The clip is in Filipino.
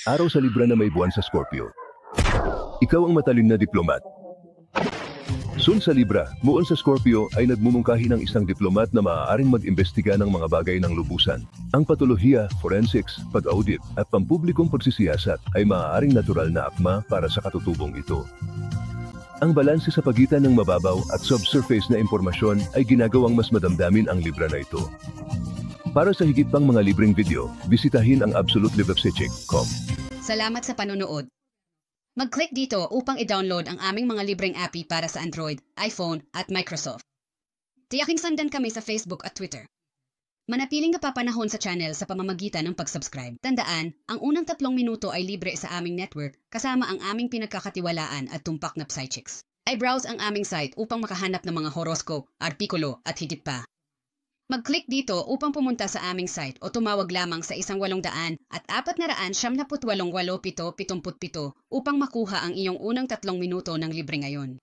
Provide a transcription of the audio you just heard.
Araw sa Libra na may buwan sa Scorpio. Ikaw ang matalin na diplomat. Sun sa Libra, muon sa Scorpio ay nagmumungkahi ng isang diplomat na maaaring mag-imbestiga ng mga bagay ng lubusan. Ang patolohiya, forensics, pag-audit at pampublikong pagsisiyasat ay maaaring natural na akma para sa katutubong ito. Ang balanse sa pagitan ng mababaw at subsurface na impormasyon ay ginagawang mas madamdamin ang Libra na ito. Para sa higit pang mga libreng video, bisitahin ang absolutelivepsechik.com. Salamat sa panonood. Mag-click dito upang i-download ang aming mga libreng API para sa Android, iPhone at Microsoft. Tiyaking sundan kami sa Facebook at Twitter. Manatiling napapanahon sa channel sa pamamagitan ng pag-subscribe. Tandaan, ang unang 3 minuto ay libre sa aming network kasama ang aming pinagkakatiwalaan at tumpak na psychics. I-browse ang aming site upang makahanap ng mga horoscope, artikulo at higit pa. Mag-click dito upang pumunta sa aming site o tumawag lamang sa 1-800 at 498-877 upang makuha ang iyong unang 3 minuto ng libre ngayon.